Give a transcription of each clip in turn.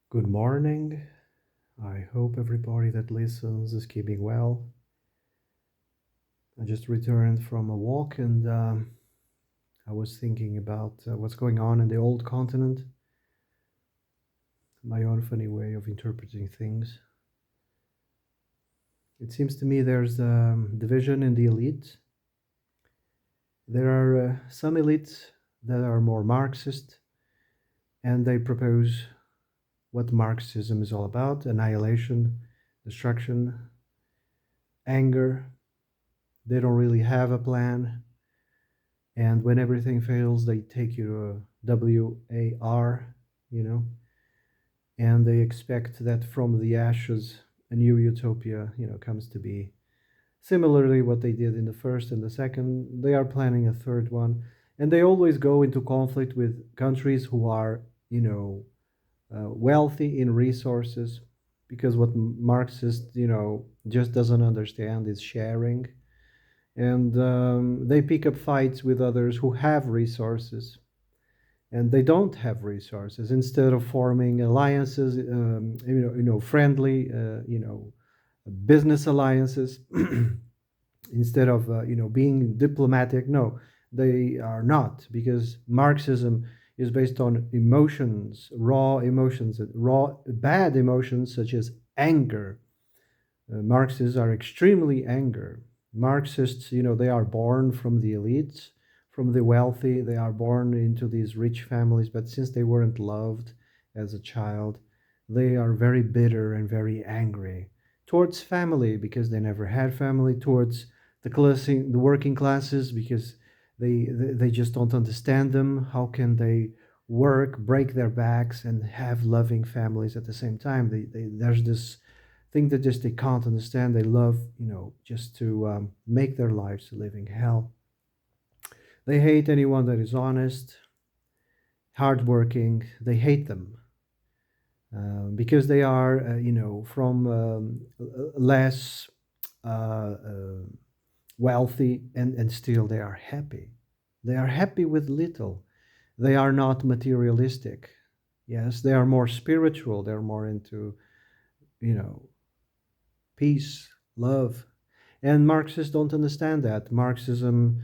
Good morning. I hope everybody that listens is keeping well. I just returned from a walk and I was thinking about what's going on in the old continent, my own funny way of interpreting things. It seems to me there's division in the elite. There are some elites that are more Marxist and they propose what Marxism is all about: annihilation, destruction, anger. They don't really have a plan. And when everything fails, they take you to a WAR, you know, and they expect that from the ashes, a new utopia, comes to be. Similarly, what they did in the first and the second, they are planning a third one. And they always go into conflict with countries who are, wealthy in resources, because what Marxist, just doesn't understand is sharing. And they pick up fights with others who have resources and they don't have resources. Instead of forming alliances, friendly, business alliances, instead of being diplomatic, no, they are not, because Marxism is based on emotions, raw bad emotions such as anger. Marxists are extremely angry. Marxists, they are born from the elites, from the wealthy. They are born into these rich families, but since they weren't loved as a child, they are very bitter and very angry towards family because they never had family, towards the working classes because they just don't understand them. How can they work, break their backs, and have loving families at the same time? There's this thing that just they can't understand. They love, just to make their lives a living hell. They hate anyone that is honest, hardworking. They hate them because they are, from less wealthy, and still they are happy. They are happy with little. They are not materialistic. Yes, they are more spiritual. They're more into, you know, peace, love. And Marxists don't understand that. Marxism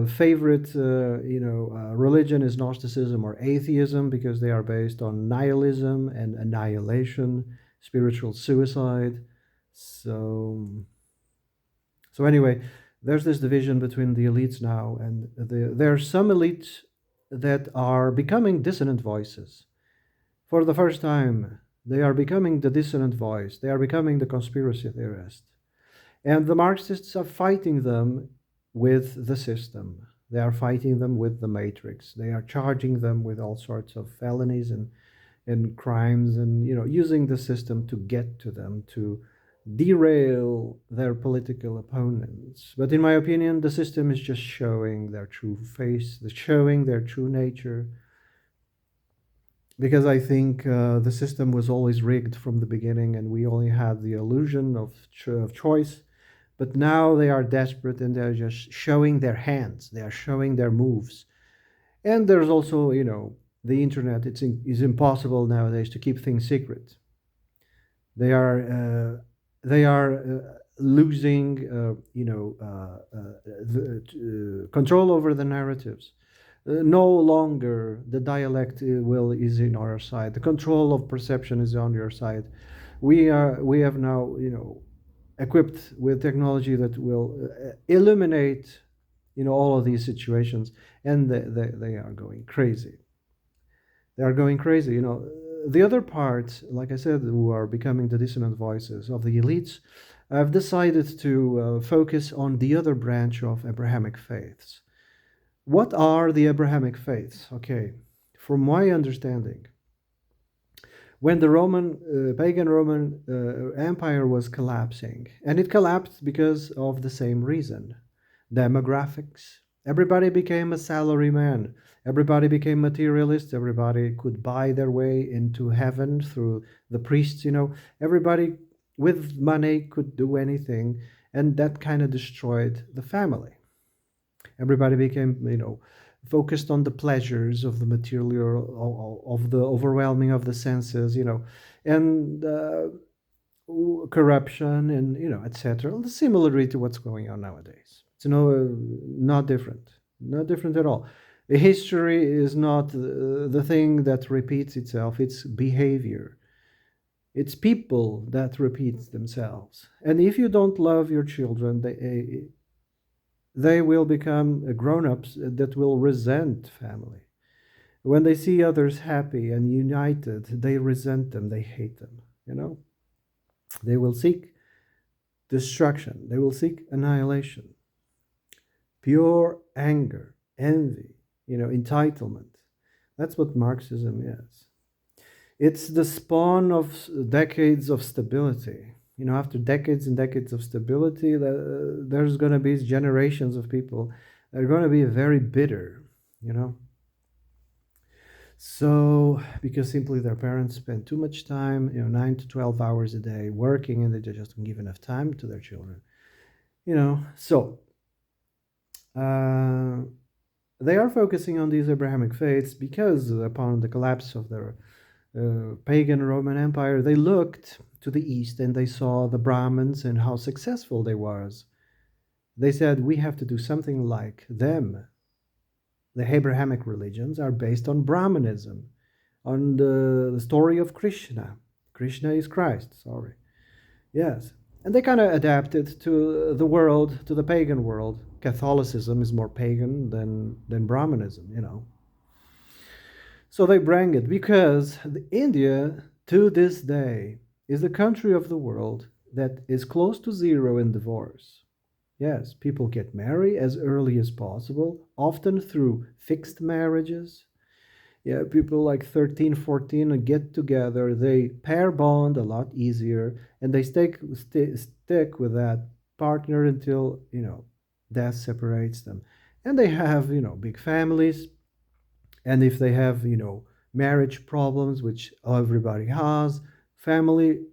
favorite religion is Gnosticism or atheism, because they are based on nihilism and annihilation, spiritual suicide. So so anyway, there's this division between the elites now, and there are some elites that are becoming dissonant voices. For the first time, they are becoming the dissonant voice. They are becoming the conspiracy theorist. And the Marxists are fighting them with the system. They are fighting them with the matrix. They are charging them with all sorts of felonies and crimes, and using the system to get to them, to derail their political opponents. But in my opinion, the system is just showing their true face, showing their true nature, because I think the system was always rigged from the beginning, and we only had the illusion of choice. But now they are desperate, and they're just showing their hands. They are showing their moves. And there's also, the internet. It's impossible nowadays to keep things secret. They are losing, control over the narratives. No longer the dialect will is in our side. The control of perception is on your side. We have now, equipped with technology that will eliminate, all of these situations, and they are going crazy. They are going crazy. The other part, like I said, who are becoming the dissonant voices of the elites, have decided to focus on the other branch of Abrahamic faiths. What are the Abrahamic faiths? Okay, from my understanding, when the pagan Roman Empire was collapsing, and it collapsed because of the same reason: demographics. Everybody became a salaryman. Everybody became materialist. Everybody could buy their way into heaven through the priests. Everybody with money could do anything, and that kind of destroyed the family. Everybody became, focused on the pleasures of the material, of the overwhelming of the senses, and corruption, and etc. Similarly to what's going on nowadays. It's not different, not different at all. History is not the thing that repeats itself. It's behavior. It's people that repeat themselves. And if you don't love your children, they will become grown-ups that will resent family. When they see others happy and united, they resent them, they hate them, They will seek destruction, they will seek annihilation, pure anger, envy, entitlement. That's what Marxism is. It's the spawn of decades of stability. After decades and decades of stability, there's going to be generations of people that are going to be very bitter, So, because simply their parents spend too much time, 9 to 12 hours a day working, and they just don't give enough time to their children, So, they are focusing on these Abrahamic faiths because upon the collapse of their pagan Roman Empire, they looked to the east and they saw the Brahmins and how successful they was. They said, we have to do something like them. The Abrahamic religions are based on Brahmanism, on the story of Krishna. Krishna is Christ, sorry. Yes. And they kind of adapted to the world, to the pagan world. Catholicism is more pagan than Brahmanism, So they bring it because India, to this day, is the country of the world that is close to zero in divorce. Yes, people get married as early as possible, often through fixed marriages. Yeah, people like 13, 14 get together, they pair bond a lot easier, and they stick with that partner until, death separates them. And they have, big families. And if they have, marriage problems, which everybody has, family,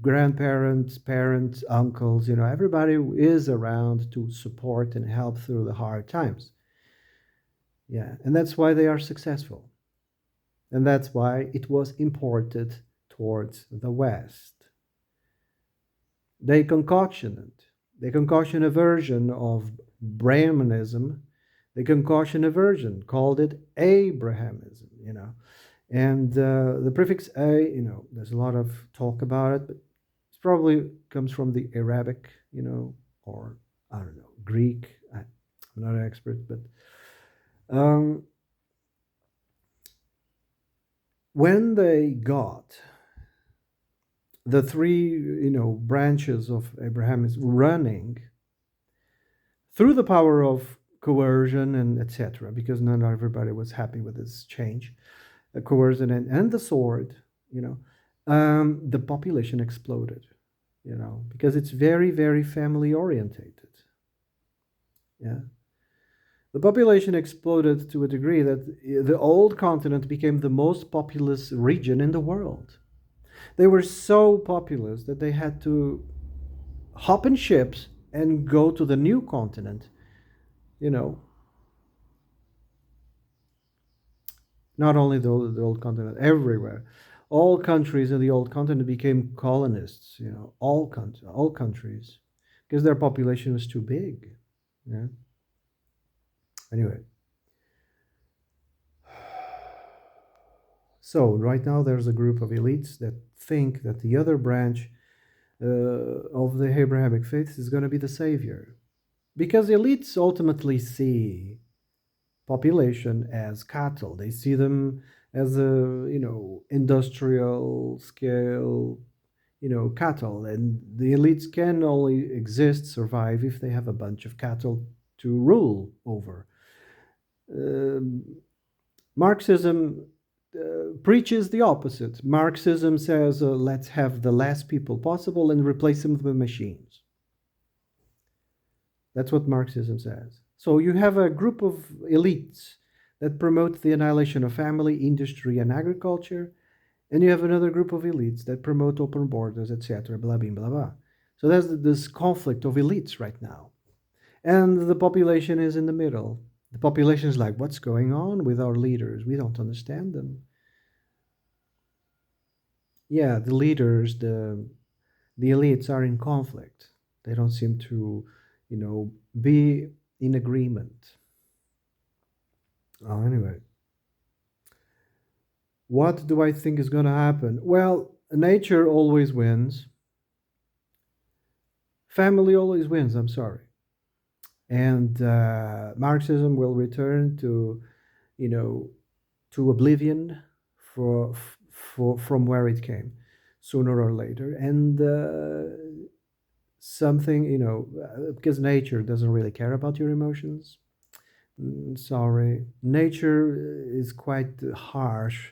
grandparents, parents, uncles, everybody is around to support and help through the hard times. Yeah, and that's why they are successful. And that's why it was imported towards the West. They concoctioned it. They concoctioned a version of Brahmanism. They concoctioned a version, called it Abrahamism, And the prefix A, there's a lot of talk about it, but it probably comes from the Arabic, or I don't know, Greek. I'm not an expert, but when they got the three, branches of Abrahamism running through the power of coercion and etc., because not everybody was happy with this change, coercion and the sword, the population exploded, because it's very, very family orientated. Yeah. The population exploded to a degree that the old continent became the most populous region in the world. They were so populous that they had to hop in ships and go to the new continent, not only the old continent, everywhere. All countries in the old continent became colonists, all countries, because their population was too big. Yeah. Anyway. So right now there's a group of elites that think that the other branch of the Abrahamic faith is going to be the savior, because elites ultimately see population as cattle. They see them as a industrial scale cattle, and the elites can only exist, survive, if they have a bunch of cattle to rule over. Marxism preaches the opposite. Marxism says, let's have the less people possible and replace them with machines. That's what Marxism says. So you have a group of elites that promote the annihilation of family, industry, and agriculture, and you have another group of elites that promote open borders, etc., blah, blah, blah, blah. So there's this conflict of elites right now. And the population is in the middle. The population is like, what's going on with our leaders? We don't understand them. Yeah, the leaders, the elites are in conflict. They don't seem to, be in agreement. Anyway, what do I think is going to happen? Well, nature always wins. Family always wins. I'm sorry. And Marxism will return you know, to oblivion from where it came, sooner or later. And something, because nature doesn't really care about your emotions. Sorry, nature is quite harsh.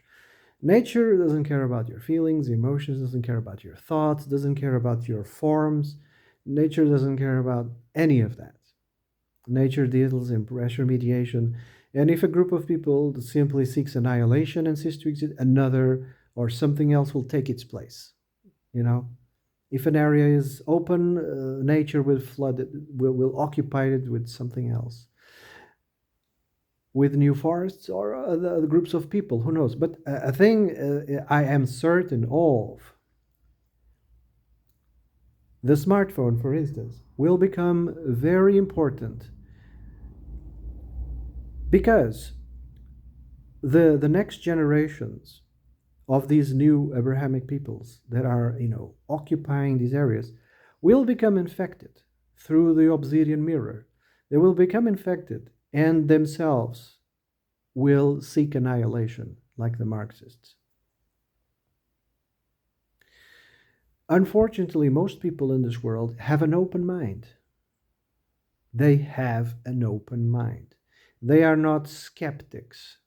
Nature doesn't care about your feelings, emotions, doesn't care about your thoughts, doesn't care about your forms. Nature doesn't care about any of that. Nature deals in pressure mediation. And if a group of people simply seeks annihilation and cease to exist, another or something else will take its place. You know, if an area is open, nature will flood it, will occupy it with something else, with new forests or other groups of people. Who knows? But a thing I am certain of: the smartphone, for instance, will become very important because the next generations of these new Abrahamic peoples that are, occupying these areas will become infected through the obsidian mirror. They will become infected and themselves will seek annihilation like the Marxists. Unfortunately, most people in this world have an open mind. They have an open mind. They are not skeptics.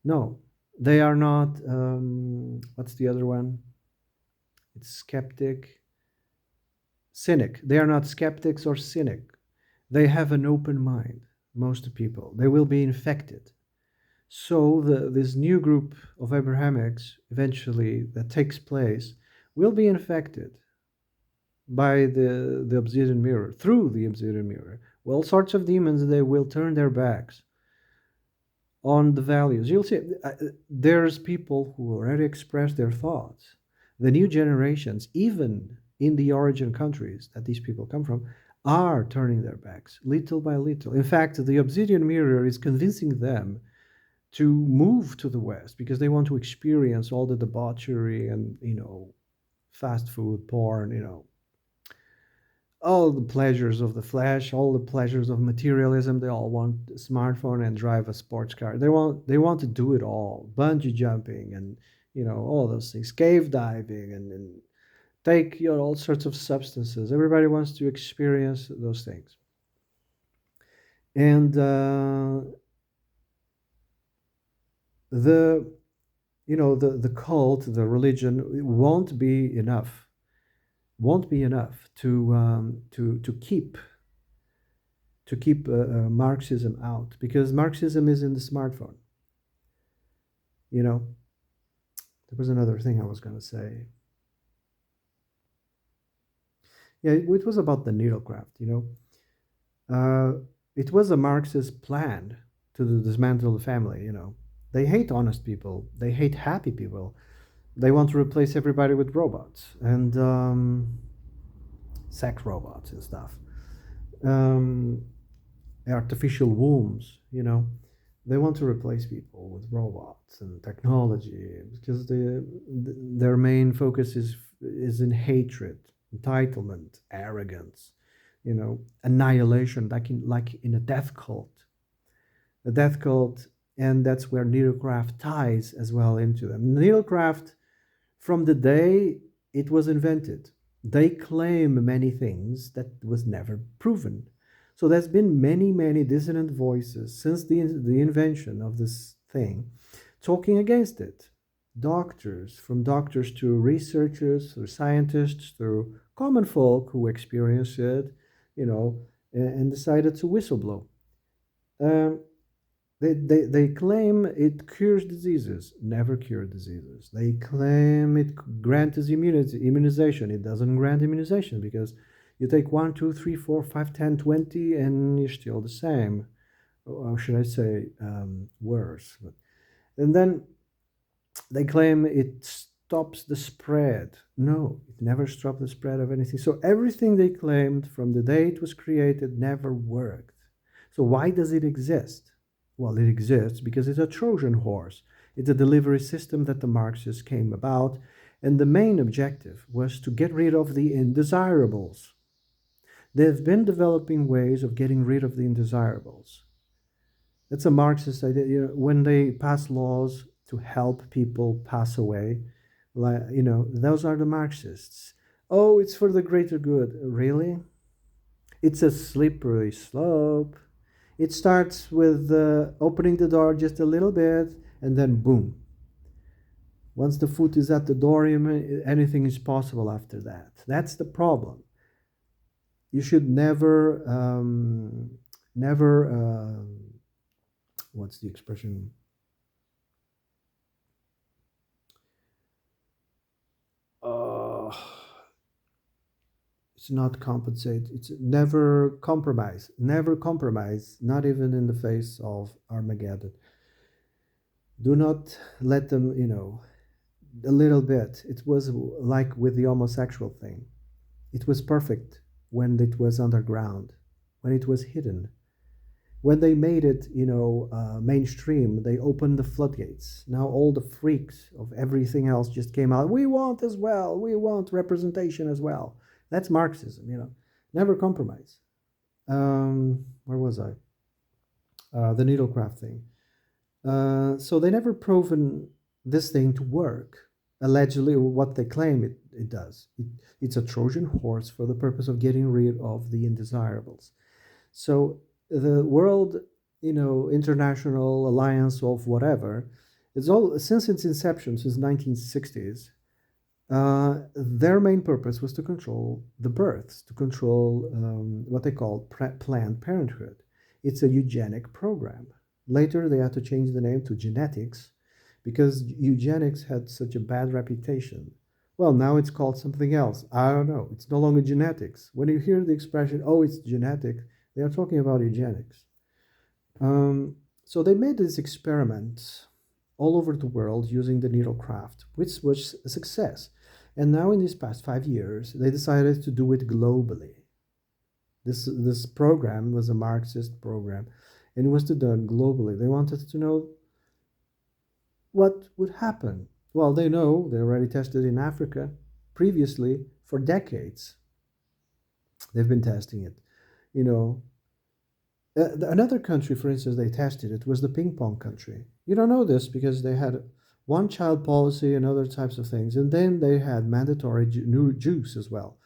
No, they are not. What's the other one? It's skeptic, cynic. They are not skeptics or cynic. They have an open mind. Most people, they will be infected. So this new group of Abrahamics, eventually that takes place, will be infected by the obsidian mirror, through the obsidian mirror. Well, all sorts of demons, they will turn their backs on the values. You'll see, there's people who already express their thoughts. The new generations, even in the origin countries that these people come from, are turning their backs little by little. In fact, the obsidian mirror is convincing them to move to the West because they want to experience all the debauchery and, fast food, porn, all the pleasures of the flesh, all the pleasures of materialism. They all want a smartphone and drive a sports car. They want to do it all. Bungee jumping and all those things, cave diving and take all sorts of substances. Everybody wants to experience those things. And the the cult, the religion won't be enough to keep Marxism out, because Marxism is in the smartphone. You know, there was another thing I was going to say. Yeah, it was about the needlecraft. It was a Marxist plan to dismantle the family. They hate honest people. They hate happy people. They want to replace everybody with robots and sex robots and stuff. Um, Artificial wombs. They want to replace people with robots and technology because their main focus is in hatred, entitlement, arrogance, annihilation, like in a death cult. A death cult, and that's where needlecraft ties as well into them. Needlecraft, from the day it was invented, they claim many things that was never proven. So there's been many, many dissonant voices since the invention of this thing talking against it. Doctors, from doctors to researchers, through scientists, through common folk who experience it, and decided to whistleblow. Um, they claim it cures diseases, never cure diseases. They claim it grants immunization. It doesn't grant immunization because You take 1, 2, 3, 4, 5, 10, 20, and you're still the same. Or should I say worse? And then they claim it stops the spread. No, it never stopped the spread of anything. So everything they claimed from the day it was created never worked. So why does it exist? Well, it exists because it's a Trojan horse. It's a delivery system that the Marxists came about, and the main objective was to get rid of the indesirables. They've been developing ways of getting rid of the indesirables. That's a Marxist idea. When they pass laws to help people pass away, like those are the Marxists. Oh, it's for the greater good. Really? It's a slippery slope. It starts with opening the door just a little bit, and then boom. Once the foot is at the door, anything is possible after that. That's the problem. You should never. What's the expression? Uh, it's not compensate. It's never compromise. Never compromise. Not even in the face of Armageddon. Do not let them. A little bit. It was like with the homosexual thing. It was perfect when it was underground, when it was hidden. When they made it, mainstream, they opened the floodgates. Now all the freaks of everything else just came out. We want as well. We want representation as well. That's Marxism, Never compromise. Where was I? The needlecraft thing. So they never proven this thing to work. Allegedly, what they claim it does. It's a Trojan horse for the purpose of getting rid of the indesirables. So the world, international alliance of whatever, it's all since its inception, since 1960s. Their main purpose was to control the births, to control what they call Planned Parenthood. It's a eugenic program. Later, they had to change the name to genetics because eugenics had such a bad reputation. Well, now it's called something else. I don't know. It's no longer genetics. When you hear the expression, oh, it's genetic, they are talking about eugenics. So they made this experiment all over the world using the needlecraft, which was a success. And now, in these past 5 years, they decided to do it globally. This program was a Marxist program, and it was to done globally. They wanted to know what would happen. Well, they know they already tested in Africa previously for decades. They've been testing it. You know, another country, for instance, they tested it was the ping pong country. You don't know this because they had one child policy and other types of things, and then they had mandatory new juice as well.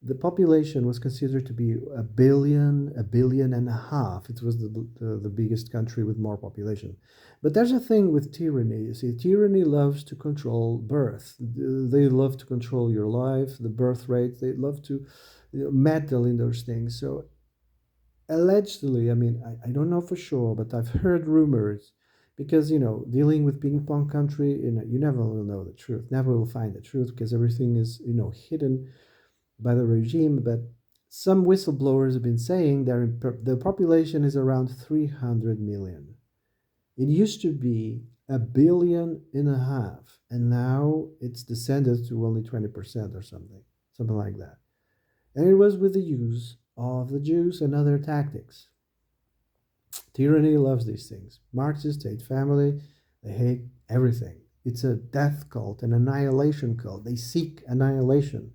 The population was considered to be a billion and a half. It was the biggest country with more population. But there's a thing with tyranny. You see, tyranny loves to control birth. They love to control your life, the birth rate. They love to meddle in those things. So allegedly, I mean, I don't know for sure, but I've heard rumors because, dealing with ping pong country, you never will know the truth, never will find the truth because everything is, hidden by the regime. But some whistleblowers have been saying the population is around 300 million. It used to be a billion and a half, and now it's descended to only 20% or something like that. And it was with the use of the Jews and other tactics. Tyranny loves these things. Marxists hate family, they hate everything. It's a death cult, an annihilation cult. They seek annihilation.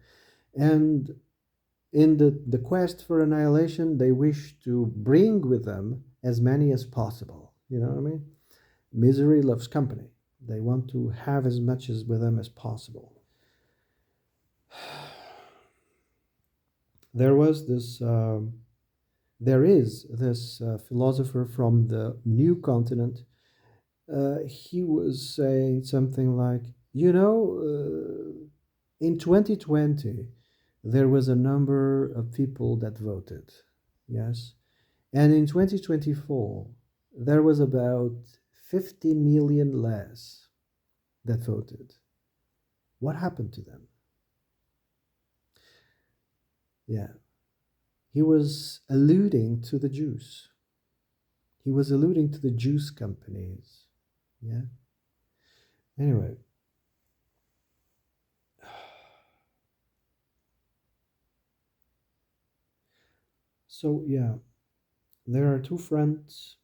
And in the quest for annihilation, they wish to bring with them as many as possible. You know what I mean? Misery loves company. They want to have as much as with them as possible. There was this, there is this philosopher from the new continent. He was saying something like, in 2020, there was a number of people that voted, yes, and in 2024, there was about 50 million less that voted. What happened to them? Yeah. he was alluding to the Jews. He was alluding to the juice companies. Yeah. Anyway, so yeah, there are two fronts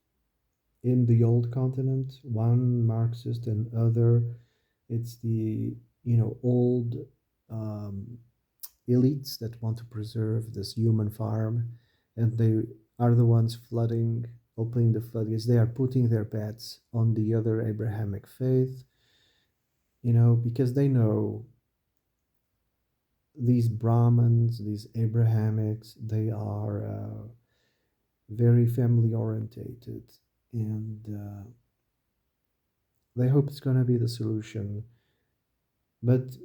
in the old continent, one Marxist and other. It's the, old um, elites that want to preserve this human farm, and they are the ones flooding, opening the floodgates. They are putting their bets on the other Abrahamic faith, because they know these Brahmins, these Abrahamics, they are very family orientated, and they hope it's going to be the solution. But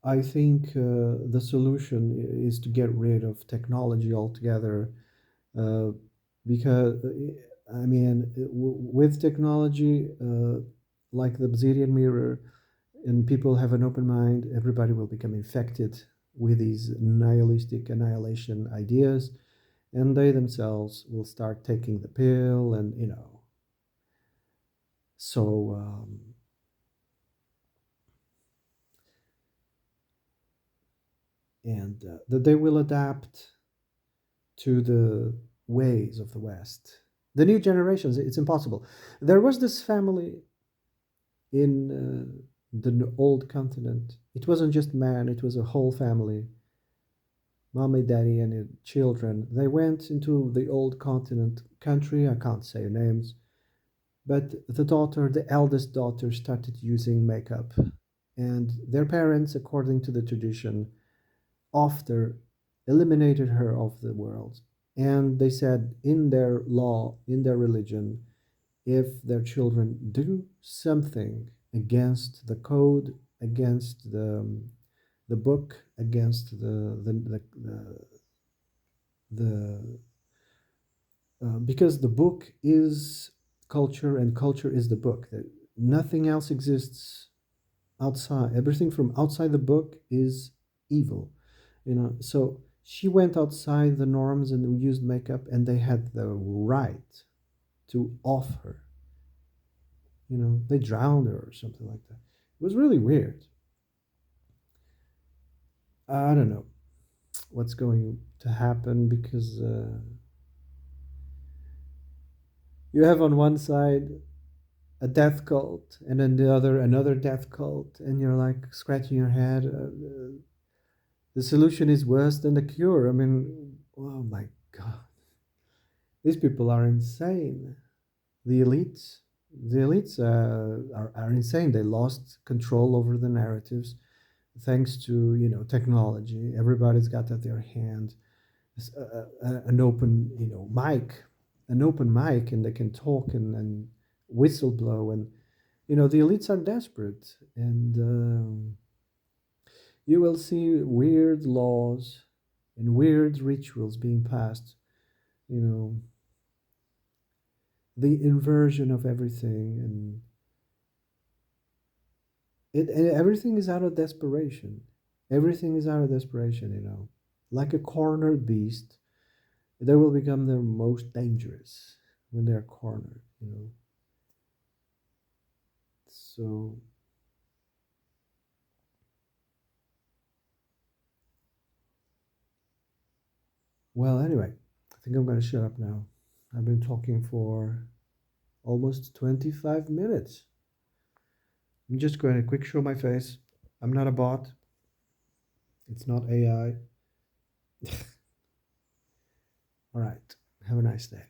I think the solution is to get rid of technology altogether, uh, because I mean, with technology, like the obsidian mirror, and people have an open mind, everybody will become infected with these nihilistic annihilation ideas, and they themselves will start taking the pill, and so and that they will adapt to the ways of the West. The new generations, it's impossible. There was this family in the old continent. It wasn't just man, it was a whole family. Mommy, daddy, and children. They went into the old continent country. I can't say names. But the eldest daughter, started using makeup. And their parents, according to the tradition, after eliminated her of the world. And they said in their law, in their religion, if their children do something against the code, against the book, against the because the book is culture and culture is the book. That nothing else exists outside. Everything from outside the book is evil. So she went outside the norms and used makeup, and they had the right to off her. They drowned her or something like that. It was really weird. I don't know what's going to happen, because you have on one side a death cult, and then the other another death cult, and you're like scratching your head. The solution is worse than the cure. I mean, oh my god, these people are insane. The elites, are insane. They lost control over the narratives thanks to technology. Everybody's got at their hand an open mic, and they can talk and whistle blow, and the elites are desperate, and you will see weird laws and weird rituals being passed. You know, the inversion of everything, and everything is out of desperation. Everything is out of desperation. Like a cornered beast, they will become the most dangerous when they're cornered. So, well, anyway, I think I'm going to shut up now. I've been talking for almost 25 minutes. I'm just going to quick show my face. I'm not a bot. It's not AI. All right. Have a nice day.